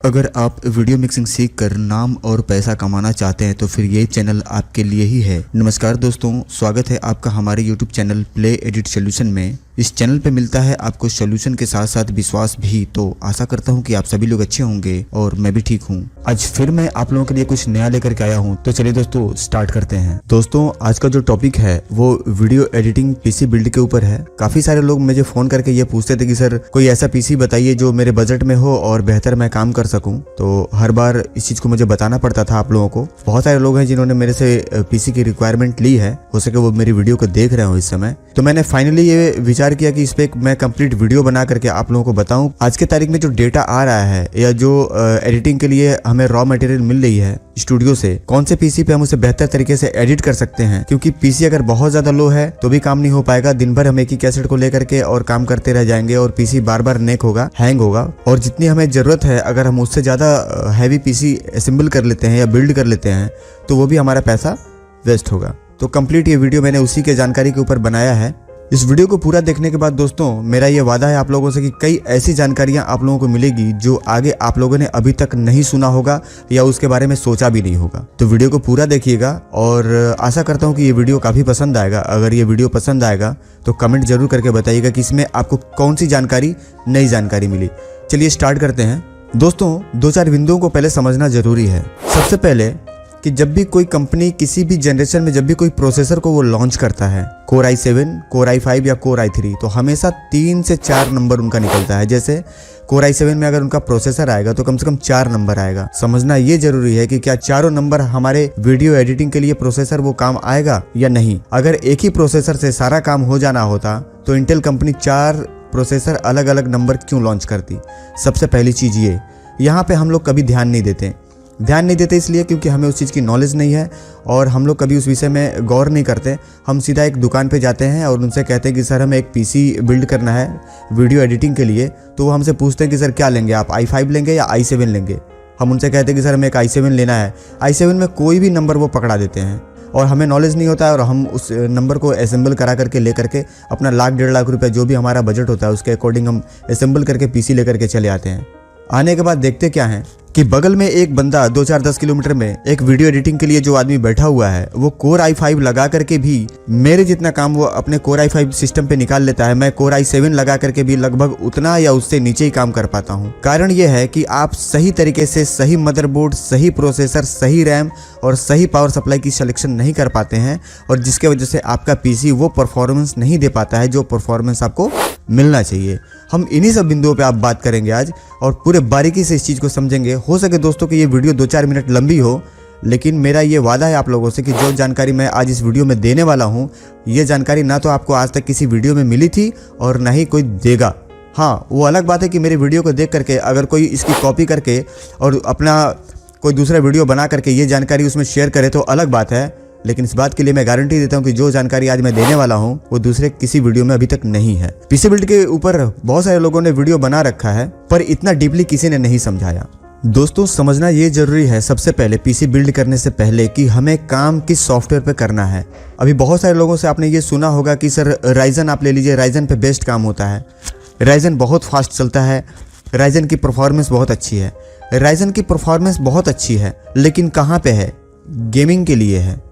अगर आप video mixing सीखकर नाम और पैसा कमाना चाहते हैं तो फिर ये चैनल आपके लिए ही है। नमस्कार दोस्तों, स्वागत है आपका हमारे YouTube channel play edit solution में। इस चैनल पे मिलता है आपको सॉल्यूशन के साथ साथ विश्वास भी। तो आशा करता हूँ कि आप सभी लोग अच्छे होंगे और मैं भी ठीक हूँ। आज फिर मैं आप लोगों के लिए कुछ नया लेकर के आया हूँ। तो चलिए दोस्तों स्टार्ट करते हैं। दोस्तों आज का जो टॉपिक है वो वीडियो एडिटिंग पीसी बिल्ड के ऊपर है। काफी सारे लोग मुझे फोन करके ये पूछते थे कि सर कोई ऐसा पीसी बताइए जो मेरे बजट में हो और बेहतर मैं काम कर सकूं। तो हर बार इस चीज को मुझे बताना पड़ता था आप लोगों को। बहुत सारे लोग हैं जिन्होंने मेरे से पीसी की रिक्वायरमेंट ली है, हो सके वो मेरी वीडियो को देख रहे हो इस समय। तो मैंने फाइनली ये विचार किया कि इस पे मैं कंप्लीट वीडियो बना करके आप लोगों को बताऊं। आज के तारीख में जो डेटा आ रहा है या जो एडिटिंग के लिए हमें रॉ मटेरियल मिल रही है स्टूडियो से, कौन से पीसी पे हम उसे बेहतर तरीके से एडिट कर सकते हैं। क्योंकि पीसी अगर बहुत ज्यादा लो है तो भी काम नहीं हो पाएगा। दिन भर हम एक ही कैसेट को लेकर के और काम करते रह जाएंगे और पीसी बार बार नेक होगा, हैंग होगा। और जितनी हमें जरूरत है अगर हम उससे ज्यादा हैवी पीसी असेंबल कर लेते हैं या बिल्ड कर लेते हैं तो वो भी हमारा पैसा वेस्ट होगा। तो कंप्लीट ये वीडियो मैंने उसी के जानकारी के ऊपर बनाया है। इस वीडियो को पूरा देखने के बाद दोस्तों मेरा ये वादा है आप लोगों से कि कई ऐसी जानकारियां आप लोगों को मिलेगी जो आगे आप लोगों ने अभी तक नहीं सुना होगा या उसके बारे में सोचा भी नहीं होगा। तो वीडियो को पूरा देखिएगा और आशा करता हूं कि ये वीडियो काफी पसंद आएगा। अगर ये वीडियो पसंद आएगा तो कमेंट जरूर करके बताइएगा कि इसमें आपको कौन सी जानकारी, नई जानकारी मिली। चलिए स्टार्ट करते हैं। दोस्तों दो चार बिंदुओं को पहले समझना जरूरी है। सबसे पहले कि जब भी कोई कंपनी किसी भी जनरेशन में जब भी कोई प्रोसेसर को वो लॉन्च करता है, कोर i7, कोर i5 या कोर i3, तो हमेशा 3 से 4 नंबर उनका निकलता है। जैसे कोर i7 में अगर उनका प्रोसेसर आएगा तो कम से कम 4 नंबर आएगा। समझना ये जरूरी है कि क्या चारों नंबर हमारे वीडियो एडिटिंग के लिए प्रोसेसर वो काम आएगा या नहीं। अगर एक ही प्रोसेसर से सारा काम हो जाना होता तो इंटेल कंपनी 4 प्रोसेसर अलग अलग नंबर क्यों लॉन्च करती। सबसे पहली चीज ये, यहाँ पे हम लोग कभी ध्यान नहीं देते इसलिए क्योंकि हमें उस चीज़ की नॉलेज नहीं है और हम लोग कभी उस विषय में गौर नहीं करते। हम सीधा एक दुकान पे जाते हैं और उनसे कहते हैं कि सर हमें एक पीसी बिल्ड करना है वीडियो एडिटिंग के लिए। तो वो हमसे पूछते हैं कि सर क्या लेंगे, आप i5 लेंगे या i7 लेंगे। हम उनसे कहते हैं कि सर हमें एक i7 लेना है। i7 में कोई भी नंबर वो पकड़ा देते हैं और हमें नॉलेज नहीं होता है और हम उस नंबर को असेंबल करा करके ले करके अपना 1,00,000 1,50,000 रुपये जो भी हमारा बजट होता है उसके अकॉर्डिंग हम असेंबल करके पीसी लेकर के चले आते हैं। आने के बाद देखते क्या है कि बगल में एक बंदा 2-4-10 किलोमीटर में एक वीडियो एडिटिंग के लिए जो आदमी बैठा हुआ है वो कोर i5 लगा करके भी मेरे जितना काम वो अपने कोर i5 सिस्टम पे निकाल लेता है। मैं कोर i7 लगा करके भी लगभग उतना या उससे नीचे ही काम कर पाता हूँ। कारण ये है कि आप सही तरीके से सही मदरबोर्ड, सही प्रोसेसर, सही रैम और सही पावर सप्लाई की सिलेक्शन नहीं कर पाते हैं और जिसके वजह से आपका पीसी वो परफॉर्मेंस नहीं दे पाता है जो परफॉर्मेंस आपको मिलना चाहिए। हम इन्हीं सब बिंदुओं पे आप बात करेंगे आज और पूरे बारीकी से इस चीज़ को समझेंगे। हो सके दोस्तों कि ये वीडियो 2-4 मिनट लंबी हो, लेकिन मेरा ये वादा है आप लोगों से कि जो जानकारी मैं आज इस वीडियो में देने वाला हूँ ये जानकारी ना तो आपको आज तक किसी वीडियो में मिली थी और ना ही कोई देगा। हाँ, वो अलग बात है कि मेरी वीडियो को देख करके अगर कोई इसकी कॉपी करके और अपना कोई दूसरा वीडियो बना करके ये जानकारी उसमें शेयर करे तो अलग बात है। लेकिन इस बात के लिए मैं गारंटी देता हूं कि जो जानकारी आज मैं देने वाला हूं वो दूसरे किसी वीडियो में अभी तक नहीं है। पीसी बिल्ड के ऊपर बहुत सारे लोगों ने वीडियो बना रखा है पर इतना डीपली किसी ने नहीं समझाया। दोस्तों समझना ये जरूरी है सबसे पहले पीसी बिल्ड करने से पहले कि हमें काम किस सॉफ्टवेयर पे करना है। अभी बहुत सारे लोगों से आपने ये सुना होगा कि सर राइजन आप ले लीजिए, राइजन पे बेस्ट काम होता है, राइजन बहुत फास्ट चलता है, राइजन की परफॉर्मेंस बहुत अच्छी है। राइजन की परफॉर्मेंस बहुत अच्छी है लेकिन कहाँ पे है? गेमिंग के लिए है।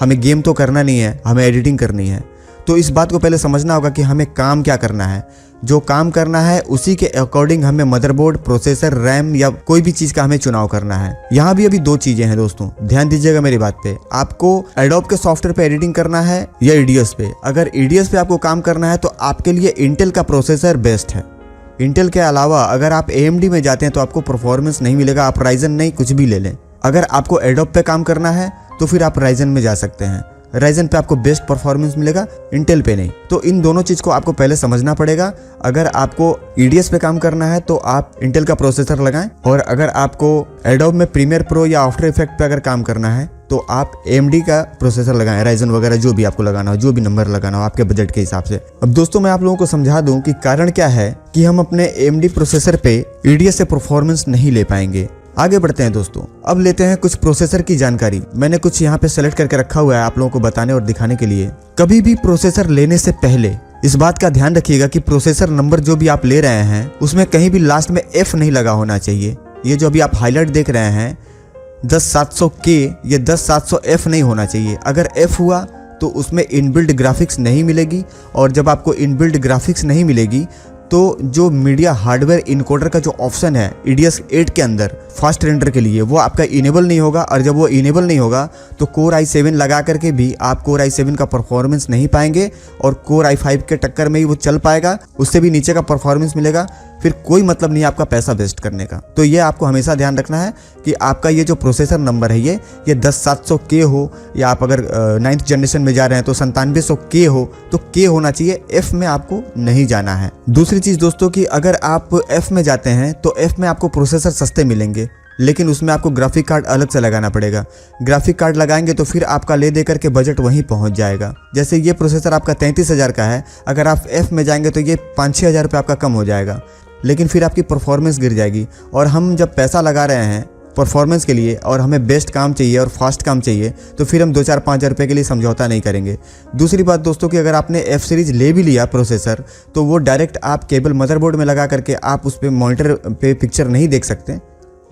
हमें गेम तो करना नहीं है, हमें एडिटिंग करनी है। तो इस बात को पहले समझना होगा कि हमें काम क्या करना है। जो काम करना है उसी के अकॉर्डिंग हमें मदरबोर्ड, प्रोसेसर, रैम या कोई भी चीज का हमें चुनाव करना है। यहाँ भी अभी 2 चीजें हैं दोस्तों, ध्यान दीजिएगा मेरी बात पे। आपको एडोब के सॉफ्टवेयर पे एडिटिंग करना है या ईडीएस पे। अगर ईडीएस पे आपको काम करना है तो आपके लिए इंटेल का प्रोसेसर बेस्ट है। इंटेल के अलावा अगर आप AMD में जाते हैं तो आपको परफॉर्मेंस नहीं मिलेगा। आप राइजन नहीं, कुछ भी ले लें। अगर आपको एडोब पे काम करना है तो फिर आप राइजन में जा सकते हैं। राइजन पे आपको बेस्ट परफॉर्मेंस मिलेगा, इंटेल पे नहीं। तो इन दोनों चीज को आपको पहले समझना पड़ेगा। अगर आपको ईडीएस पे काम करना है तो आप इंटेल का प्रोसेसर लगाएं और अगर आपको एडोब में प्रीमियर प्रो या आफ्टर इफेक्ट पे अगर काम करना है तो आप AMD का प्रोसेसर लगाएं, राइजन वगैरह जो भी आपको लगाना हो, जो भी नंबर लगाना हो आपके बजट के हिसाब से। अब दोस्तों मैं आप लोगों को समझा दूं कि कारण क्या है कि हम अपने AMD प्रोसेसर पे ईडीएस से परफॉर्मेंस नहीं ले पाएंगे। आगे बढ़ते हैं दोस्तों। अब लेते हैं कुछ प्रोसेसर की जानकारी। मैंने कुछ यहाँ पे सेलेक्ट करके रखा हुआ है आप लोगों को बताने और दिखाने के लिए। कभी भी प्रोसेसर लेने से पहले इस बात का ध्यान रखिएगा कि प्रोसेसर नंबर जो भी आप ले रहे हैं उसमें कहीं भी लास्ट में F नहीं लगा होना चाहिए। ये जो अभी आप हाईलाइट देख रहे हैं 10700K, ये 10700F नहीं होना चाहिए। अगर F हुआ तो उसमें इनबिल्ट ग्राफिक्स नहीं मिलेगी, और जब आपको इनबिल्ट ग्राफिक्स नहीं मिलेगी तो जो मीडिया हार्डवेयर इनकोडर का जो ऑप्शन है EDS 8 के अंदर फास्ट रेंडर के लिए, वो आपका इनेबल नहीं होगा। और जब वो इनेबल नहीं होगा तो Core i7 लगा करके भी आप Core i7 का परफॉर्मेंस नहीं पाएंगे, और Core i5 के टक्कर में ही वो चल पाएगा, उससे भी नीचे का परफॉर्मेंस मिलेगा। फिर कोई मतलब नहीं आपका पैसा वेस्ट करने का। तो ये आपको हमेशा ध्यान रखना है कि आपका ये जो प्रोसेसर नंबर है ये 10700K हो, या आप अगर 9th जनरेशन में जा रहे हैं तो 9700K हो, तो K होना चाहिए, F में आपको नहीं जाना है। दूसरी चीज़ दोस्तों कि अगर आप F में जाते हैं तो F में आपको प्रोसेसर सस्ते मिलेंगे, लेकिन उसमें आपको ग्राफिक कार्ड अलग से लगाना पड़ेगा। ग्राफिक कार्ड लगाएंगे तो फिर आपका ले दे करके बजट वहीं पहुंच जाएगा। जैसे ये प्रोसेसर आपका 33,000 का है, अगर आप F में जाएंगे तो ये 5-6 हज़ार रुपये आपका कम हो जाएगा, लेकिन फिर आपकी परफॉर्मेंस गिर जाएगी। और हम जब पैसा लगा रहे हैं परफॉर्मेंस के लिए और हमें बेस्ट काम चाहिए और फास्ट काम चाहिए, तो फिर हम 2-4-5 हज़ार रुपये के लिए समझौता नहीं करेंगे। दूसरी बात दोस्तों कि अगर आपने F सीरीज ले भी लिया प्रोसेसर, तो वो डायरेक्ट आप केबल मदरबोर्ड में लगा करके आप उस पर मॉनिटर पे पिक्चर नहीं देख सकते।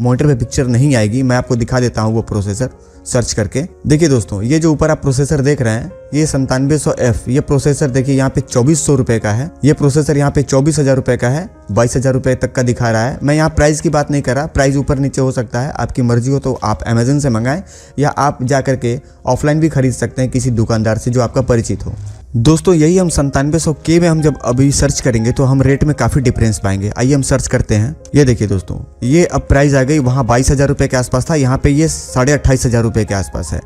मॉनिटर पे पिक्चर नहीं आएगी। मैं आपको दिखा देता हूँ वो प्रोसेसर सर्च करके। देखिए दोस्तों, ये जो ऊपर आप प्रोसेसर देख रहे हैं ये 9700F, ये प्रोसेसर देखिए यहाँ पे 2400 रुपये का है। ये प्रोसेसर यहाँ पे 24,000 रुपये का है, 22,000 रुपये तक का दिखा रहा है। मैं यहाँ प्राइस की बात नहीं कर रहा, प्राइस ऊपर नीचे हो सकता है, आपकी मर्जी हो तो आप अमेजन से मंगाएं, या आप जा करके ऑफलाइन भी खरीद सकते हैं किसी दुकानदार से जो आपका परिचित हो। दोस्तों यही हम 9700K में हम जब अभी सर्च करेंगे तो हम रेट में काफ़ी डिफरेंस पाएंगे। आइए हम सर्च करते हैं। ये देखिए दोस्तों, ये अब प्राइस आ गई, वहाँ 22,000 रुपये के आसपास था, यहाँ पे ये 28,500 रुपये के आसपास है।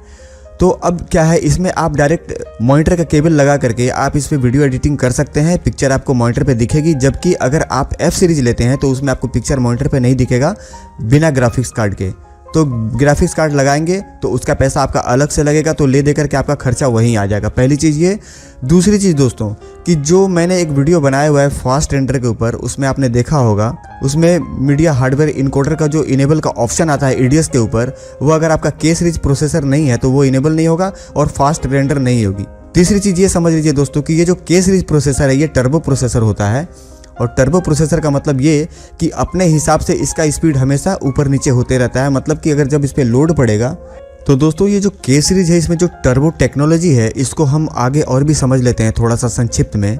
तो अब क्या है, इसमें आप डायरेक्ट मॉनिटर का केबल लगा करके आप इस पे वीडियो एडिटिंग कर सकते हैं, पिक्चर आपको मॉनिटर पे दिखेगी। जबकि अगर आप F सीरीज लेते हैं तो उसमें आपको पिक्चर मॉनिटर पे नहीं दिखेगा बिना ग्राफिक्स कार्ड के। तो ग्राफिक्स कार्ड लगाएंगे तो उसका पैसा आपका अलग से लगेगा, तो ले दे करके आपका खर्चा वहीं आ जाएगा। पहली चीज़ ये। दूसरी चीज़ दोस्तों कि जो मैंने एक वीडियो बनाया हुआ है फास्ट रेंडर के ऊपर, उसमें आपने देखा होगा, उसमें मीडिया हार्डवेयर इनकोडर का जो इनेबल का ऑप्शन आता है EDS के ऊपर, वो अगर आपका K सीरीज प्रोसेसर नहीं है तो वो इनेबल नहीं होगा और फास्ट रेंडर नहीं होगी। तीसरी चीज़ ये समझ लीजिए दोस्तों कि ये जो K सीरीज प्रोसेसर है ये टर्बो प्रोसेसर होता है, और टर्बो प्रोसेसर का मतलब ये कि अपने हिसाब से इसका स्पीड हमेशा ऊपर नीचे होते रहता है। मतलब कि अगर जब इस पर लोड पड़ेगा तो दोस्तों ये जो K सीरीज है इसमें जो टर्बो टेक्नोलॉजी है इसको हम आगे और भी समझ लेते हैं थोड़ा सा संक्षिप्त में।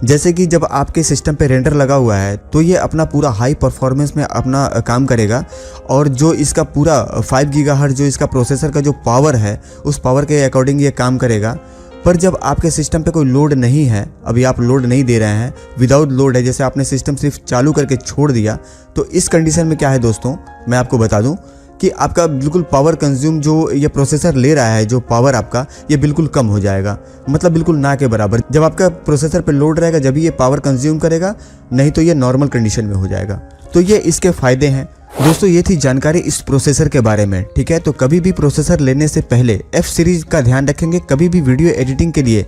जैसे कि जब आपके सिस्टम पे रेंडर लगा हुआ है तो ये अपना पूरा हाई परफॉर्मेंस में अपना काम करेगा, और जो इसका पूरा 5 गीगाहर्ट्ज़ जो इसका प्रोसेसर का जो पावर है उस पावर के अकॉर्डिंग ये काम करेगा। पर जब आपके सिस्टम पे कोई लोड नहीं है, अभी आप लोड नहीं दे रहे हैं, विदाउट लोड है, जैसे आपने सिस्टम सिर्फ चालू करके छोड़ दिया, तो इस कंडीशन में क्या है दोस्तों, मैं आपको बता दूं कि आपका बिल्कुल पावर कंज्यूम जो ये प्रोसेसर ले रहा है, जो पावर आपका, ये बिल्कुल कम हो जाएगा, मतलब बिल्कुल ना के बराबर। जब आपका प्रोसेसर पे लोड रहेगा जब ये पावर कंज्यूम करेगा, नहीं तो ये नॉर्मल कंडीशन में हो जाएगा। तो ये इसके फ़ायदे हैं। दोस्तों ये थी जानकारी इस प्रोसेसर के बारे में, ठीक है। तो कभी भी प्रोसेसर लेने से पहले F सीरीज का ध्यान रखेंगे, कभी भी वीडियो एडिटिंग के लिए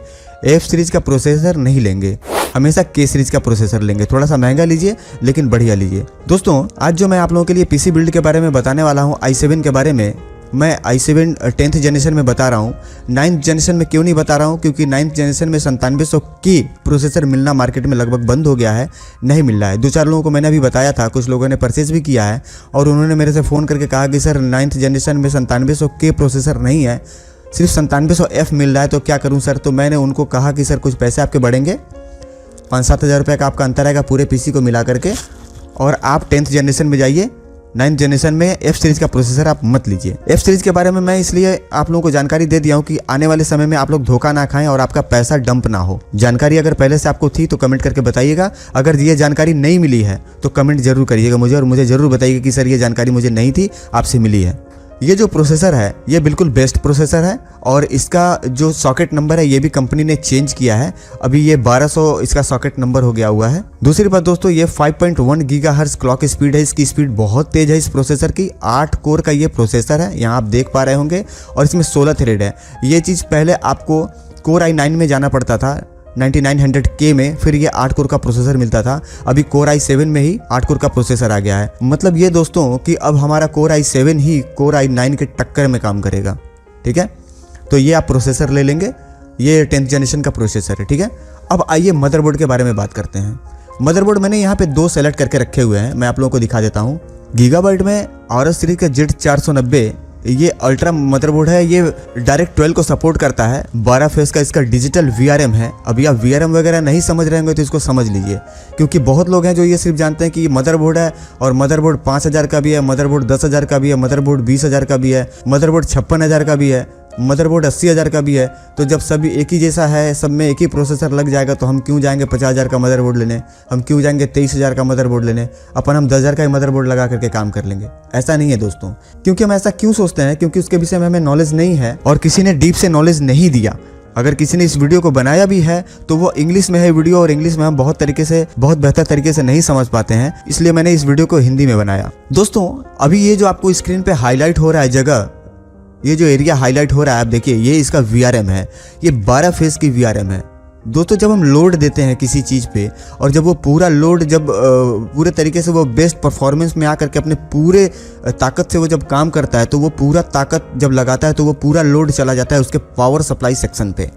F सीरीज का प्रोसेसर नहीं लेंगे, हमेशा K सीरीज का प्रोसेसर लेंगे। थोड़ा सा महंगा लीजिए लेकिन बढ़िया लीजिए। दोस्तों आज जो मैं आप लोगों के लिए PC बिल्ड के बारे में बताने वाला हूँ, i7 के बारे में, मैं i7 10th जनरेशन में बता रहा हूँ। 9th जनरेशन में क्यों नहीं बता रहा हूँ, क्योंकि 9th जनरेशन में 9700K प्रोसेसर मिलना मार्केट में लगभग बंद हो गया है, नहीं मिल रहा है। 2-4 लोगों को मैंने अभी बताया था, कुछ लोगों ने परचेज भी किया है और उन्होंने मेरे से फ़ोन करके कहा कि सर 9th जनरेशन में 9700K प्रोसेसर नहीं है, सिर्फ 9700F मिल रहा है, तो क्या करूँ सर। तो मैंने उनको कहा कि सर कुछ पैसे आपके बढ़ेंगे, 5-7 हज़ार रुपये का आपका अंतर आएगा पूरे PC को मिला करके, और आप 10th जनरेशन में जाइए। 9th जनरेशन में F सीरीज का प्रोसेसर आप मत लीजिए। F सीरीज के बारे में मैं इसलिए आप लोगों को जानकारी दे दिया हूँ कि आने वाले समय में आप लोग धोखा ना खाएं और आपका पैसा डंप ना हो। जानकारी अगर पहले से आपको थी तो कमेंट करके बताइएगा, अगर ये जानकारी नहीं मिली है तो कमेंट जरूर करिएगा मुझे, और मुझे ज़रूर बताइएगा कि सर ये जानकारी मुझे नहीं थी, आपसे मिली है। ये जो प्रोसेसर है ये बिल्कुल बेस्ट प्रोसेसर है, और इसका जो सॉकेट नंबर है ये भी कंपनी ने चेंज किया है, अभी ये 1200 इसका सॉकेट नंबर हो गया हुआ है। दूसरी बात दोस्तों, ये 5.1 गीगाहर्ट्ज़ क्लॉक स्पीड है, इसकी स्पीड बहुत तेज है इस प्रोसेसर की। 8 कोर का ये प्रोसेसर है, यहाँ आप देख पा रहे होंगे, और इसमें 16 थ्रेड है। ये चीज़ पहले आपको Core i9 में जाना पड़ता था 9900K में, फिर ये 8 कोर का प्रोसेसर मिलता था। अभी Core i7 में ही 8 कोर का प्रोसेसर आ गया है। मतलब ये दोस्तों कि अब हमारा Core i7 ही Core i9 के टक्कर में काम करेगा, ठीक है। तो ये आप प्रोसेसर ले लेंगे, ये 10th जनरेशन का प्रोसेसर है, ठीक है। अब आइए मदरबोर्ड के बारे में बात करते हैं। मदरबोर्ड मैंने यहाँ पे 2 सेलेक्ट करके रखे हुए हैं, मैं आप लोगों को दिखा देता हूँ। गीगाबाइट में RS सीरीज का Z490 ये अल्ट्रा मदरबोर्ड है। ये डायरेक्ट 12 को सपोर्ट करता है। 12 फेस का इसका डिजिटल VRM है। अभी आप VRM वगैरह नहीं समझ रहे होंगे तो इसको समझ लीजिए, क्योंकि बहुत लोग हैं जो ये सिर्फ जानते हैं कि ये मदरबोर्ड है, और मदरबोर्ड 5000 का भी है, मदरबोर्ड 10,000 का भी है, मदरबोर्ड 20,000 का भी है, मदरबोर्ड 56,000 का भी है, मदरबोर्ड 80,000 का भी है। तो जब सभी एक ही जैसा है, सब में एक ही प्रोसेसर लग जाएगा, तो हम क्यों जाएंगे 50,000 का मदरबोर्ड लेने, हम क्यों जाएंगे 23,000 का मदरबोर्ड लेने, अपन हम 10,000 का ही मदरबोर्ड लगा करके काम कर लेंगे। ऐसा नहीं है दोस्तों। क्योंकि हम ऐसा क्यों सोचते हैं, क्योंकि उसके विषय में हमें नॉलेज नहीं है और किसी ने डीप से नॉलेज नहीं दिया। अगर किसी ने इस वीडियो को बनाया भी है तो वो इंग्लिश में है वीडियो, और इंग्लिश में हम बहुत बेहतर तरीके से नहीं समझ पाते हैं, इसलिए मैंने इस वीडियो को हिंदी में बनाया। दोस्तों अभी ये जो आपको स्क्रीन पे हाईलाइट हो रहा है जगह, ये जो एरिया हाईलाइट हो रहा है, आप देखिए, ये इसका VRM है। ये 12 फेस की VRM है। दोस्तों जब हम लोड देते हैं किसी चीज़ पे, और जब वो पूरा लोड जब पूरे तरीके से वो बेस्ट परफॉर्मेंस में आकर के अपने पूरे ताकत से वो जब काम करता है, तो वो पूरा ताकत जब लगाता है तो वो पूरा लोड चला जाता है उसके पावर सप्लाई सेक्शन पे।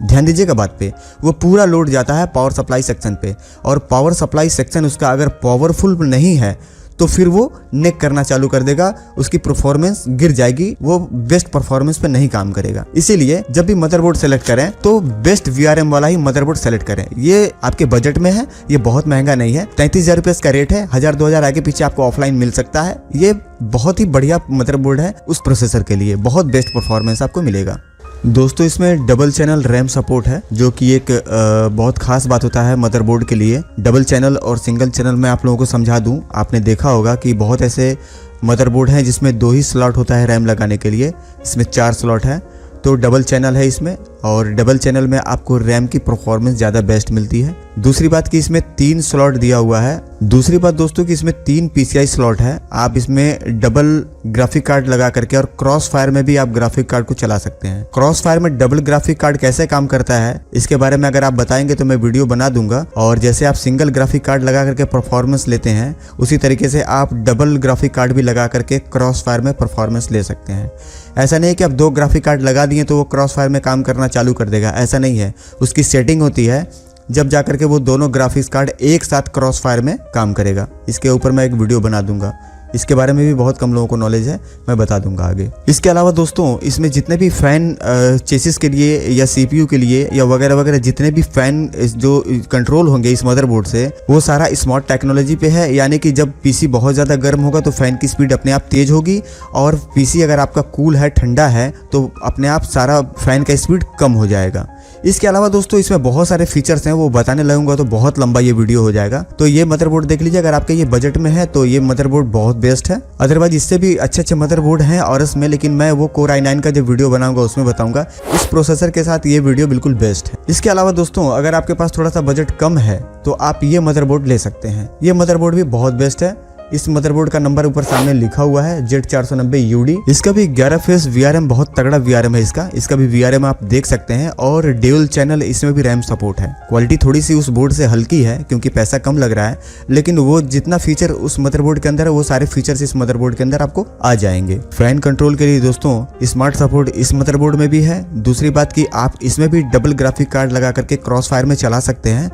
ध्यान दीजिएगा बात पे, वो पूरा लोड जाता है पावर सप्लाई सेक्शन पे, और पावर सप्लाई सेक्शन उसका अगर पावरफुल नहीं है तो फिर वो नेक करना चालू कर देगा, उसकी परफॉर्मेंस गिर जाएगी, वो बेस्ट परफॉर्मेंस पे नहीं काम करेगा। इसीलिए जब भी मदरबोर्ड सेलेक्ट करें तो बेस्ट VRM वाला ही मदरबोर्ड सेलेक्ट करें। ये आपके बजट में है, ये बहुत महंगा नहीं है। 33,000 रुपये इसका रेट है। 1,000-2,000 आगे पीछे आपको ऑफलाइन मिल सकता है। ये बहुत ही बढ़िया मदरबोर्ड है उस प्रोसेसर के लिए, बहुत बेस्ट परफॉर्मेंस आपको मिलेगा। दोस्तों इसमें डबल चैनल रैम सपोर्ट है, जो कि एक बहुत खास बात होता है मदरबोर्ड के लिए। डबल चैनल और सिंगल चैनल मैं आप लोगों को समझा दूं। आपने देखा होगा कि बहुत ऐसे मदरबोर्ड हैं जिसमें 2 ही स्लॉट होता है रैम लगाने के लिए, इसमें 4 स्लॉट है। तो डबल चैनल है इसमें, और डबल चैनल में आपको रैम की परफॉर्मेंस ज़्यादा बेस्ट मिलती है। दूसरी बात कि इसमें 3 स्लॉट दिया हुआ है। दूसरी बात दोस्तों कि इसमें 3 PCI स्लॉट है। आप इसमें डबल ग्राफिक कार्ड लगा करके और क्रॉस फायर में भी आप ग्राफिक कार्ड को चला सकते हैं। क्रॉस फायर में डबल ग्राफिक कार्ड कैसे काम करता है इसके बारे में अगर आप बताएंगे तो मैं वीडियो बना दूंगा, और जैसे आप सिंगल ग्राफिक कार्ड लगा करके परफॉर्मेंस लेते हैं, उसी तरीके से आप डबल ग्राफिक कार्ड भी लगा करके क्रॉस फायर में परफॉर्मेंस ले सकते हैं। ऐसा नहीं है कि आप 2 ग्राफिक कार्ड लगा दिए तो वो क्रॉस फायर में काम करना चालू कर देगा, ऐसा नहीं है। उसकी सेटिंग होती है, जब जाकर के वो दोनों ग्राफिक्स कार्ड एक साथ क्रॉस फायर में काम करेगा। इसके ऊपर मैं एक वीडियो बना दूंगा, इसके बारे में भी बहुत कम लोगों को नॉलेज है, मैं बता दूंगा आगे। इसके अलावा दोस्तों इसमें जितने भी फैन चेसिस के लिए या CPU के लिए या वगैरह वगैरह जितने भी फैन जो कंट्रोल होंगे इस मदरबोर्ड से, वो सारा स्मार्ट टेक्नोलॉजी पे है। यानी कि जब PC बहुत ज़्यादा गर्म होगा तो फैन की स्पीड अपने आप तेज होगी, और PC अगर आपका कूल है, ठंडा है, तो अपने आप सारा फैन का स्पीड कम हो जाएगा। इसके अलावा दोस्तों इसमें बहुत सारे फीचर्स हैं, वो बताने लगूंगा तो बहुत लंबा ये वीडियो हो जाएगा। तो ये मदरबोर्ड देख लीजिए, अगर आपके ये बजट में है तो ये मदरबोर्ड बहुत बेस्ट है। अदरवाइज इससे भी अच्छे मदरबोर्ड हैं RS में, लेकिन मैं वो Core i9 का जो वीडियो बनाऊंगा उसमें बताऊंगा। इस प्रोसेसर के साथ ये वीडियो बिल्कुल बेस्ट है। इसके अलावा दोस्तों अगर आपके पास थोड़ा सा बजट कम है तो आप ये मदरबोर्ड ले सकते हैं। ये मदरबोर्ड भी बहुत बेस्ट है। इस मदरबोर्ड का नंबर ऊपर सामने लिखा हुआ है Z490UD। इसका भी 11 फेस VRM, बहुत तगड़ा VRM है इसका भी VRM आप देख सकते हैं, और ड्यूल चैनल इसमें भी रैम सपोर्ट है। क्वालिटी थोड़ी सी उस बोर्ड से हल्की है क्योंकि पैसा कम लग रहा है, लेकिन वो जितना फीचर उस मदरबोर्ड के अंदर है वो सारे फीचर्स इस मदरबोर्ड के अंदर आपको आ जाएंगे। फैन कंट्रोल के लिए दोस्तों स्मार्ट सपोर्ट इस मदरबोर्ड में भी है। दूसरी बात की आप इसमें भी डबल ग्राफिक कार्ड लगा करके क्रॉस फायर में चला सकते हैं।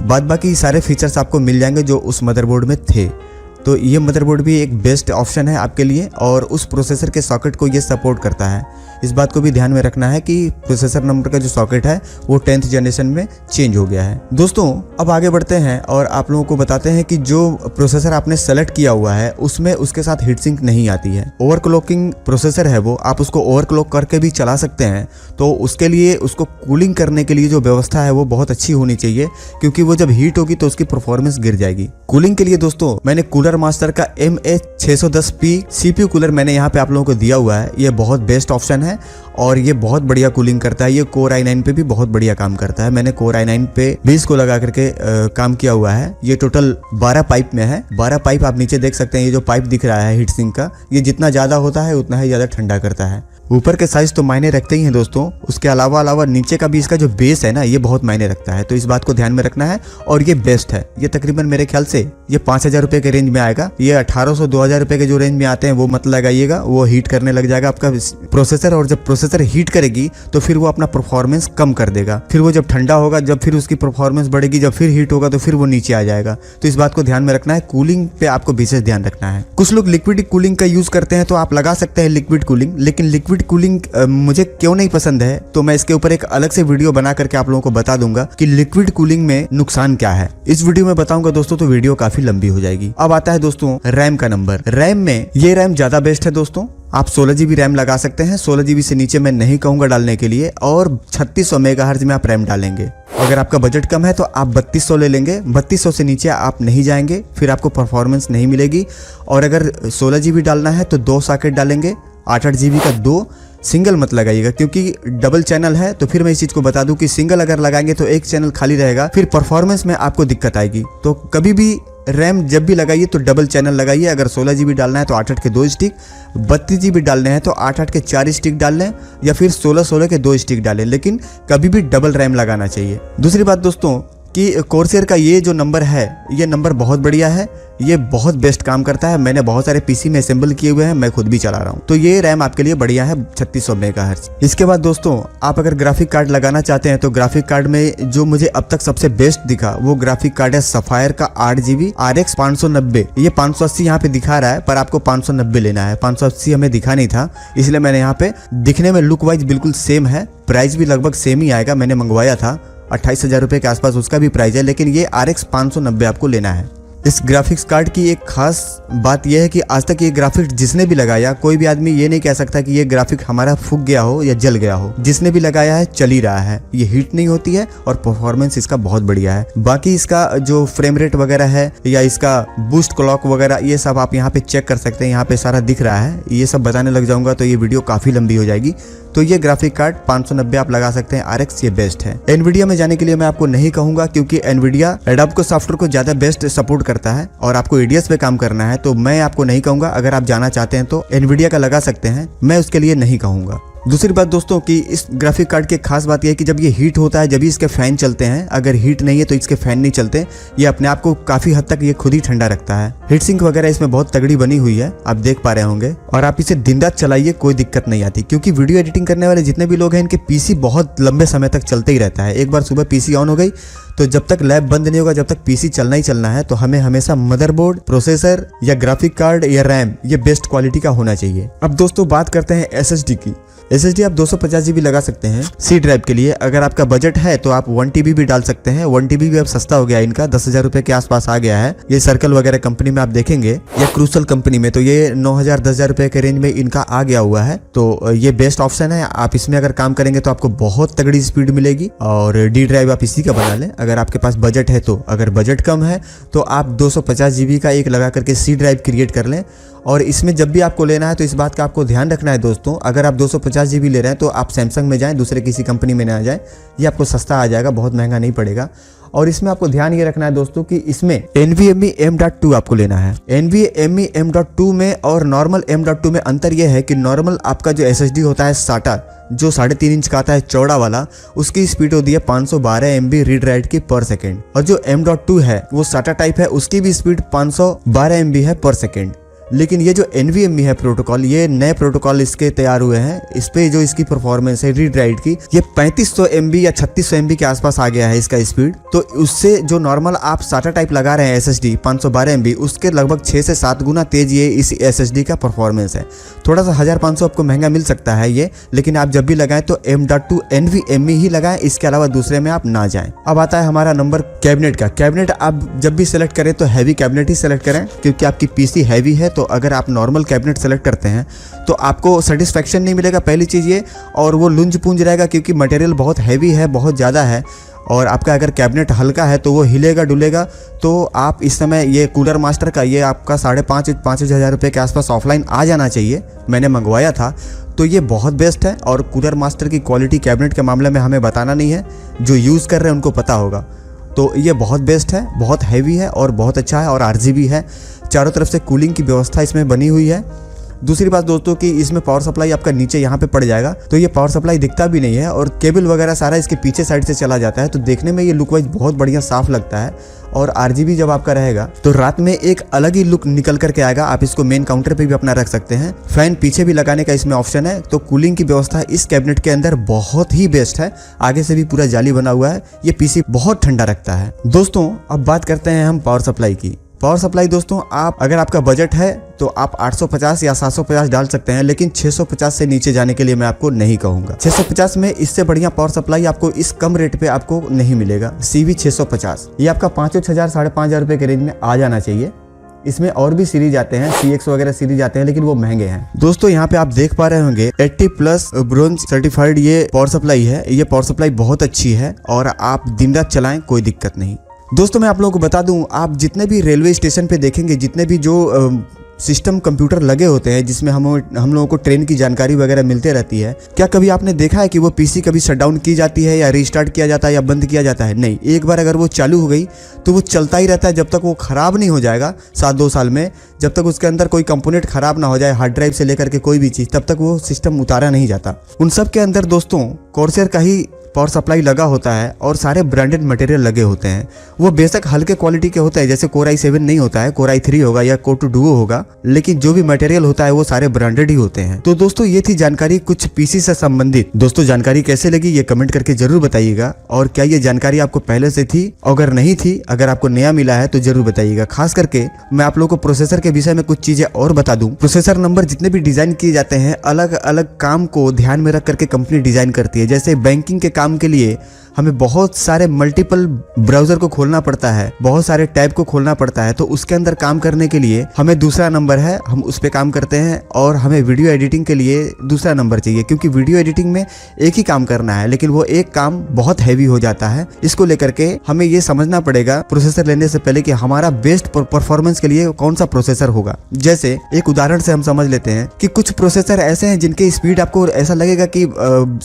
बाद बाकी सारे फीचर्स आपको मिल जाएंगे जो उस मदरबोर्ड में थे। तो ये मदरबोर्ड भी एक बेस्ट ऑप्शन है आपके लिए, और उस प्रोसेसर के सॉकेट को ये सपोर्ट करता है। इस बात को भी ध्यान में रखना है कि प्रोसेसर नंबर का जो सॉकेट है वो 10th जनरेशन में चेंज हो गया है। दोस्तों अब आगे बढ़ते हैं और आप लोगों को बताते हैं कि जो प्रोसेसर आपने सेलेक्ट किया हुआ है उसमें उसके साथ हीट सिंक नहीं आती है। ओवरक्लॉकिंग प्रोसेसर है वो, आप उसको ओवरक्लॉक करके भी चला सकते हैं। तो उसके लिए उसको कूलिंग करने के लिए जो व्यवस्था है वो बहुत अच्छी होनी चाहिए, क्योंकि वो जब हीट होगी तो उसकी परफॉर्मेंस गिर जाएगी। कूलिंग के लिए दोस्तों मैंने कूलर मास्टर का MA610P CPU कूलर मैंने यहाँ पे आप लोगों को दिया हुआ है। ये बहुत बेस्ट ऑप्शन है और ये बहुत बढ़िया कूलिंग करता है। ये Core i9 पे भी बहुत बढ़िया काम करता है। मैंने Core i9 पे 20 को लगा करके काम किया हुआ है। ये टोटल 12 पाइप में है। 12 पाइप आप नीचे देख सकते हैं। ये जो पाइप दिख रहा है हीट सिंक का, ये जितना ज़्यादा होता है उतना ही ज़्यादा ठंडा करता है। ऊपर के साइज तो मायने रखते ही हैं दोस्तों, उसके अलावा नीचे का भी इसका जो बेस है ना, ये बहुत मायने रखता है। तो इस बात को ध्यान में रखना है और ये बेस्ट है। ये तकरीबन मेरे ख्याल से ये 5000 रुपये के रेंज में आएगा। ये 1800-2000 रुपये के जो रेंज में आते हैं वो मत लगाइएगा, वो हीट करने लग जाएगा आपका प्रोसेसर। और जब प्रोसेसर प्रोसेसर हीट करेगी तो फिर वो अपना परफॉर्मेंस कम कर देगा। फिर वो जब ठंडा होगा, जब फिर उसकी परफॉर्मेंस बढ़ेगी, जब फिर हीट होगा तो फिर वो नीचे आ जाएगा। तो इस बात को ध्यान में रखना है, कूलिंग पे आपको विशेष ध्यान रखना है। कुछ लोग लिक्विड कूलिंग का यूज करते हैं, तो आप लगा सकते हैं लिक्विड कूलिंग, लेकिन लिक्विड कूलिंग मुझे क्यों नहीं पसंद है तो मैं इसके ऊपर एक अलग से वीडियो बना करके आप लोगों को बता दूंगा कि लिक्विड कूलिंग में नुकसान क्या है। इस वीडियो में बताऊंगा दोस्तों, तो वीडियो काफी लंबी हो जाएगी। अब आता है दोस्तों रैम का नंबर। रैम में ये रैम ज्यादा बेस्ट है दोस्तों। आप 16 GB रैम लगा सकते हैं। 16 GB से नीचे मैं नहीं कहूंगा डालने के लिए, और 3600 मेगाहर्ट्ज में आप रैम डालेंगे। अगर आपका बजट कम है तो आप 3200 ले लेंगे। 3200 से नीचे आप नहीं जाएंगे, फिर आपको परफॉर्मेंस नहीं मिलेगी। और अगर 16 GB डालना है तो 2 सॉकेट डालेंगे, 8-8 GB का 2। सिंगल मत लगाइएगा, क्योंकि डबल चैनल है। तो फिर मैं इस चीज को बता दूं कि सिंगल अगर लगाएंगे तो एक चैनल खाली रहेगा, फिर परफॉर्मेंस में आपको दिक्कत आएगी। तो कभी भी रैम जब भी लगाइए तो डबल चैनल लगाइए। अगर 16 GB डालना है तो 8-8 के 2 स्टिक, 32 GB डालने हैं तो 8-8 के 4 स्टिक डाल लें, या फिर 16-16 के 2 स्टिक डालें, लेकिन कभी भी डबल रैम लगाना चाहिए। दूसरी बात दोस्तों कि कोर्सेर का ये जो नंबर है, ये नंबर बहुत बढ़िया है, ये बहुत बेस्ट काम करता है। मैंने बहुत सारे पीसी में असेंबल किए हुए हैं, मैं खुद भी चला रहा हूँ। तो ये रैम आपके लिए बढ़िया है, 3600 मेगाहर्ट्ज। इसके बाद दोस्तों आप अगर ग्राफिक कार्ड लगाना चाहते हैं तो ग्राफिक कार्ड में जो मुझे अब तक सबसे बेस्ट दिखा वो ग्राफिक कार्ड है सफायर का 8 GB RX 590। ये 580 यहाँ पे दिखा रहा है, पर आपको 590 लेना है। 580 हमें दिखा नहीं था, इसलिए मैंने यहाँ पे, दिखने में लुक वाइज बिल्कुल सेम है, प्राइस भी लगभग सेम ही आएगा। मैंने मंगवाया था 28,000 रुपये के आसपास उसका भी प्राइस है, लेकिन ये RX 590 आपको लेना है। इस ग्राफिक्स कार्ड की एक खास बात यह है कि आज तक ये ग्राफिक्स जिसने भी लगाया, कोई भी आदमी ये नहीं कह सकता कि ये ग्राफिक हमारा फूक गया हो या जल गया हो। जिसने भी लगाया है चल ही रहा है, ये हीट नहीं होती है और परफॉर्मेंस इसका बहुत बढ़िया है। बाकी इसका जो फ्रेम रेट वगैरह है या इसका बूस्ट क्लॉक वगैरह, ये सब आप यहाँ पे चेक कर सकते हैं। यहाँ पे सारा दिख रहा है। ये सब बताने लग जाऊंगा तो ये वीडियो काफी लंबी हो जाएगी। तो ये ग्राफिक कार्ड 590 आप लगा सकते हैं, RX ये बेस्ट है। एनवीडिया में जाने के लिए मैं आपको नहीं कहूंगा, क्योंकि एनवीडिया एडोब सॉफ्टवेयर को ज्यादा बेस्ट सपोर्ट करता है और आपको एडीएस पे काम करना है, तो मैं आपको नहीं कहूंगा। अगर आप जाना चाहते हैं तो एनवीडिया का लगा सकते हैं, मैं उसके लिए नहीं कहूंगा। दूसरी बात दोस्तों कि इस ग्राफिक कार्ड की खास बात यह है कि जब ये हीट होता है जब ही इसके फैन चलते हैं। अगर हीट नहीं है तो इसके फैन नहीं चलते। ये अपने आप को काफी हद तक ये खुद ही ठंडा रखता है। हीट सिंक वगैरह इसमें बहुत तगड़ी बनी हुई है, आप देख पा रहे होंगे। और आप इसे दिन रात चलाइए, कोई दिक्कत नहीं आती, क्योंकि वीडियो एडिटिंग करने वाले जितने भी लोग हैं इनके पीसी बहुत लंबे समय तक चलते ही रहता है। एक बार सुबह पीसी ऑन हो गई तो जब तक लैब बंद नहीं होगा, जब तक पीसी चलना ही चलना है। तो हमें हमेशा मदरबोर्ड, प्रोसेसर या ग्राफिक कार्ड या रैम ये बेस्ट क्वालिटी का होना चाहिए। अब दोस्तों बात करते हैं SSD की। SSD आप 250 GB लगा सकते हैं सी ड्राइव के लिए। अगर आपका बजट है तो आप 1 TB भी डाल सकते हैं। 1 TB भी अब सस्ता हो गया, इनका 10,000 रुपए के आसपास आ गया है। ये सर्कल वगैरह कंपनी में आप देखेंगे या क्रूसल कंपनी में तो ये 9,000 10,000 रुपए के रेंज में इनका आ गया हुआ है। तो ये बेस्ट ऑप्शन है। आप इसमें अगर काम करेंगे तो आपको बहुत तगड़ी स्पीड मिलेगी। और डी ड्राइव आप इसी का बना लें अगर आपके पास बजट है तो। अगर बजट कम है तो आप 250 GB का एक लगा करके सी ड्राइव क्रिएट कर लें। और इसमें जब भी आपको लेना है तो इस बात का आपको ध्यान रखना है दोस्तों, अगर आप 250 GB ले रहे हैं तो आप सैमसंग में जाएं, दूसरे किसी कंपनी में ना जाएं। ये आपको सस्ता आ जाएगा, बहुत महंगा नहीं पड़ेगा। और इसमें आपको ध्यान ये रखना है दोस्तों कि इसमें NVMe M.2 आपको लेना है। NVMe M.2 में और नॉर्मल M.2 में अंतर यह है कि नॉर्मल आपका जो SSD होता है SATA, जो 3.5 इंच का आता है चौड़ा वाला, उसकी स्पीड होती है 512 MB रीड राइट की पर सेकेंड। और जो M.2 है वो SATA टाइप है, उसकी भी स्पीड 512 MB है पर सेकेंड। लेकिन ये जो NVMe है प्रोटोकॉल, ये नए प्रोटोकॉल इसके तैयार हुए हैं। इस पे जो इसकी परफॉर्मेंस है रीड राइट की, ये 3500 MB या 3600 MB के आसपास आ गया है इसका स्पीड। तो उससे जो नॉर्मल आप SATA टाइप लगा रहे हैं SSD 512 MB, उसके लगभग 6 से 7 गुना तेज ये इस SSD का परफॉर्मेंस है। थोड़ा सा 1500 आपको महंगा मिल सकता है ये, लेकिन आप जब भी लगाएं तो M.2 NVMe ही लगाएं, इसके अलावा दूसरे में आप ना जाएं। अब आता है हमारा नंबर कैबिनेट का। कैबिनेट आप जब भी सिलेक्ट करें तो हैवी कैबिनेट ही सिलेक्ट करें, क्योंकि आपकी पीसी हैवी है। तो अगर आप नॉर्मल कैबिनेट सेलेक्ट करते हैं तो आपको सेटिस्फेक्शन नहीं मिलेगा, पहली चीज़ ये। और वो लुंज पूंज रहेगा, क्योंकि मटेरियल बहुत हैवी है, बहुत ज़्यादा है। और आपका अगर कैबिनेट हल्का है तो वो हिलेगा डुलेगा। तो आप इस समय ये कूलर मास्टर का ये आपका 5,500 5,000 रुपये के आसपास ऑफलाइन आ जाना चाहिए। मैंने मंगवाया था तो ये बहुत बेस्ट है। और कूलर मास्टर की क्वालिटी कैबिनेट के मामले में हमें बताना नहीं है, जो यूज़ कर रहे हैं उनको पता होगा। तो ये बहुत बेस्ट है, बहुत हैवी है और बहुत अच्छा है। और RGB है, चारों तरफ से कूलिंग की व्यवस्था इसमें बनी हुई है। दूसरी बात दोस्तों कि इसमें पावर सप्लाई आपका नीचे यहाँ पे पड़ जाएगा, तो ये पावर सप्लाई दिखता भी नहीं है और केबल वगैरह सारा इसके पीछे साइड से चला जाता है, तो देखने में ये लुक वाइज बहुत बढ़िया साफ लगता है। और RGB जब आपका रहेगा तो रात में एक अलग ही लुक निकल करके आएगा। आप इसको मेन काउंटर पे भी अपना रख सकते हैं। फैन पीछे भी लगाने का इसमें ऑप्शन है। तो कूलिंग की व्यवस्था इस कैबिनेट के अंदर बहुत ही बेस्ट है। आगे से भी पूरा जाली बना हुआ है। ये पीसी बहुत ठंडा रखता है। दोस्तों अब बात करते हैं हम पावर सप्लाई की। पावर सप्लाई दोस्तों अगर आपका बजट है तो आप 850 या 750 डाल सकते हैं, लेकिन 650 से नीचे जाने के लिए मैं आपको नहीं कहूंगा। 650 में इससे बढ़िया पावर सप्लाई आपको इस कम रेट पे आपको नहीं मिलेगा। CV 650 ये आपका 5,000 साढ़े 5,000 रुपए के रेंज में आ जाना चाहिए। इसमें और भी सीरीज आते हैं, CX वगैरह सीरीज आते हैं, लेकिन वो महंगे हैं। दोस्तों यहाँ पे आप देख पा रहे होंगे 80+ ब्रोंज सर्टिफाइड ये पावर सप्लाई है। ये पावर सप्लाई बहुत अच्छी है और आप दिन रात चलाएं कोई दिक्कत नहीं। दोस्तों मैं आप लोगों को बता दूं, आप जितने भी रेलवे स्टेशन पे देखेंगे, जितने भी जो सिस्टम कंप्यूटर लगे होते हैं जिसमें हम लोगों को ट्रेन की जानकारी वगैरह मिलते रहती है, क्या कभी आपने देखा है कि वो पीसी कभी शट डाउन की जाती है या रीस्टार्ट किया जाता है या बंद किया जाता है? नहीं, एक बार अगर वो चालू हो गई तो वो चलता ही रहता है जब तक वो खराब नहीं हो जाएगा। 7-2 साल में जब तक उसके अंदर कोई कंपोनेंट खराब ना हो जाए, हार्ड ड्राइव से लेकर के कोई भी चीज़, तब तक वो सिस्टम उतारा नहीं जाता। उन सब के अंदर दोस्तों कॉर्सर का ही पावर सप्लाई लगा होता है और सारे ब्रांडेड मटेरियल लगे होते हैं। वो बेशक हल्के क्वालिटी के होते हैं, जैसे Core i7 नहीं होता है, Core i3 होगा या Core 2 Duo होगा, लेकिन जो भी मटेरियल होता है वो सारे ब्रांडेड ही होते हैं। तो दोस्तों ये थी जानकारी कुछ पीसी से संबंधित। दोस्तों जानकारी कैसे लगी ये कमेंट करके जरूर बताइएगा। और क्या ये जानकारी आपको पहले से थी? अगर नहीं थी, अगर आपको नया मिला है तो जरूर बताइएगा। खास करके मैं आप लोगों को प्रोसेसर के विषय में कुछ चीजें और बता दूं। प्रोसेसर नंबर जितने भी डिजाइन किए जाते हैं, अलग अलग काम को ध्यान में रख करके कंपनी डिजाइन करती है। जैसे बैंकिंग के काम के लिए हमें बहुत सारे मल्टीपल ब्राउजर को खोलना पड़ता है, बहुत सारे टैब को खोलना पड़ता है, तो उसके अंदर काम करने के लिए हमें दूसरा नंबर है, हम उस पर काम करते हैं। और हमें वीडियो एडिटिंग के लिए दूसरा नंबर चाहिए, क्योंकि वीडियो एडिटिंग में एक ही काम करना है, लेकिन वो एक काम बहुत हैवी हो जाता है। इसको लेकर के हमें ये समझना पड़ेगा प्रोसेसर लेने से पहले कि हमारा बेस्ट परफॉर्मेंस के लिए कौन सा प्रोसेसर होगा। जैसे एक उदाहरण से हम समझ लेते हैं कि कुछ प्रोसेसर ऐसे हैं जिनके स्पीड आपको ऐसा लगेगा कि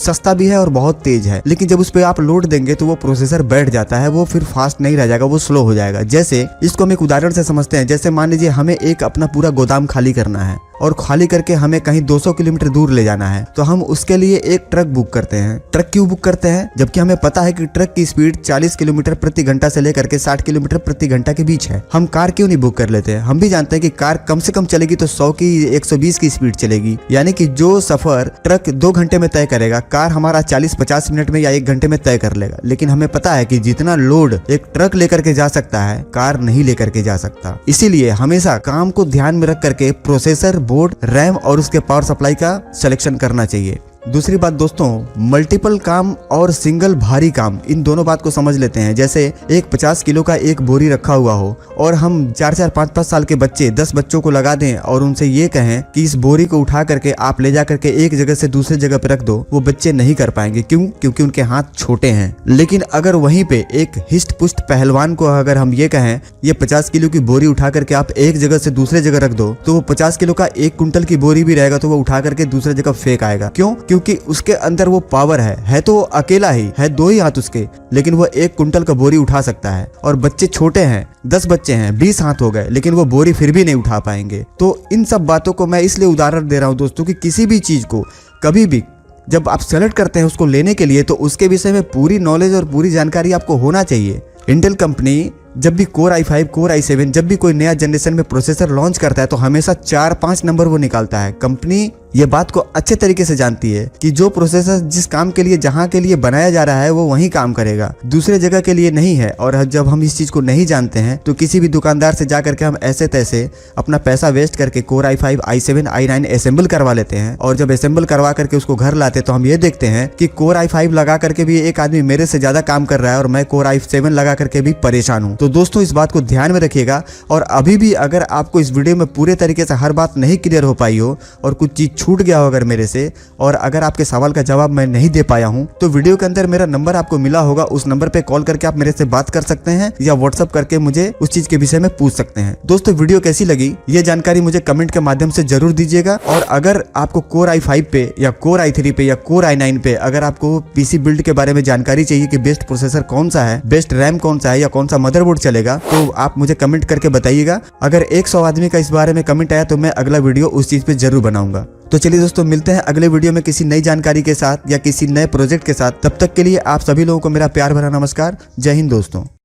सस्ता भी है और बहुत तेज है, लेकिन जब उस पर आप लोड देंगे तो वो प्रोसेसर बैठ जाता है, वो फिर फास्ट नहीं रह जाएगा, वो स्लो हो जाएगा। जैसे इसको हम एक उदाहरण से समझते हैं। जैसे मान लीजिए हमें एक अपना पूरा गोदाम खाली करना है और खाली करके हमें कहीं 200 किलोमीटर दूर ले जाना है, तो हम उसके लिए एक ट्रक बुक करते हैं। ट्रक क्यों बुक करते हैं? जबकि हमें पता है कि ट्रक की स्पीड 40 किलोमीटर प्रति घंटा से लेकर के 60 किलोमीटर प्रति घंटा के बीच है। हम कार क्यों नहीं बुक कर लेते हैं? हम भी जानते हैं कि कार कम से कम चलेगी तो 100 की 120 की स्पीड चलेगी, यानी कि जो सफर ट्रक 2 घंटे में तय करेगा, कार हमारा 40-50 मिनट में या 1 घंटे में तय कर लेगा। लेकिन हमें पता है कि जितना लोड एक ट्रक लेकर के जा सकता है, कार नहीं लेकर के जा सकता। इसीलिए हमेशा काम को ध्यान में रख करके प्रोसेसर, बोर्ड, रैम और उसके पावर सप्लाई का सिलेक्शन करना चाहिए। दूसरी बात दोस्तों, मल्टीपल काम और सिंगल भारी काम, इन दोनों बात को समझ लेते हैं। जैसे एक 50 किलो का एक बोरी रखा हुआ हो और हम 4-4, 5-5 साल के बच्चे 10 बच्चों को लगा दें और उनसे ये कहें कि इस बोरी को उठा करके आप ले जा करके एक जगह से दूसरे जगह पे रख दो, वो बच्चे नहीं कर पाएंगे। क्यों? क्योंकि उनके हाथ छोटे हैं। लेकिन अगर वहीं पे एक हिस्ट पुष्ट पहलवान को अगर हम ये कहें ये 50 किलो की बोरी उठा करके आप एक जगह से दूसरे जगह रख दो, तो वो 50 किलो का 1 कुंटल की बोरी भी रहेगा तो वो उठा करके दूसरे जगह फेंक आएगा। क्यों? क्योंकि उसके अंदर वो पावर है तो अकेला ही है, 2 ही हाथ उसके, लेकिन वो 1 कुंटल का बोरी उठा सकता है। और बच्चे छोटे हैं, 10 बच्चे हैं, 20 हाथ हो गए, लेकिन वो बोरी फिर भी नहीं उठा पाएंगे। तो इन सब बातों को मैं इसलिए उदाहरण दे रहा हूं दोस्तों कि किसी भी चीज को कभी भी जब आप सेलेक्ट करते हैं उसको लेने के लिए, तो उसके विषय में पूरी नॉलेज और पूरी जानकारी आपको होना चाहिए। इंटेल कंपनी जब भी Core i5, Core i7 जब भी कोई नया जनरेशन में प्रोसेसर लॉन्च करता है तो हमेशा 4-5 नंबर वो निकालता है। कंपनी ये बात को अच्छे तरीके से जानती है कि जो प्रोसेसर जिस काम के लिए, जहां के लिए बनाया जा रहा है, वो वहीं काम करेगा, दूसरे जगह के लिए नहीं है। और जब हम इस चीज को नहीं जानते हैं तो किसी भी दुकानदार से जा करके हम ऐसे तैसे अपना पैसा वेस्ट करके Core i5, i7, i9 assemble करवा लेते हैं। और जब असेंबल करवा करके उसको घर लाते तो हम ये देखते हैं कि Core i5 लगा करके भी एक आदमी मेरे से ज्यादा काम कर रहा है और मैं Core i7 लगा करके भी परेशान हूँ। तो दोस्तों इस बात को ध्यान में रखिएगा। और अभी भी अगर आपको इस वीडियो में पूरे तरीके से हर बात नहीं क्लियर हो पाई हो और कुछ चीज छूट गया हो अगर मेरे से, और अगर आपके सवाल का जवाब मैं नहीं दे पाया हूं, तो वीडियो के अंदर मेरा नंबर आपको मिला होगा, उस नंबर पे कॉल करके आप मेरे से बात कर सकते हैं या व्हाट्सअप करके मुझे उस चीज के विषय में पूछ सकते हैं। दोस्तों वीडियो कैसी लगी ये जानकारी मुझे कमेंट के माध्यम से जरूर दीजिएगा। और अगर आपको Core i5 पे या Core i3 पे या Core i9 पे अगर आपको पीसी बिल्ड के बारे में जानकारी चाहिए कि बेस्ट प्रोसेसर कौन सा है, बेस्ट रैम कौन सा है या कौन सा मदरबोर्ड चलेगा, तो आप मुझे कमेंट करके बताइएगा। अगर 100 आदमी का इस बारे में कमेंट आया तो मैं अगला वीडियो उस चीज पे जरूर बनाऊंगा। तो चलिए दोस्तों, मिलते हैं अगले वीडियो में किसी नई जानकारी के साथ या किसी नए प्रोजेक्ट के साथ। तब तक के लिए आप सभी लोगों को मेरा प्यार भरा नमस्कार। जय हिंद दोस्तों।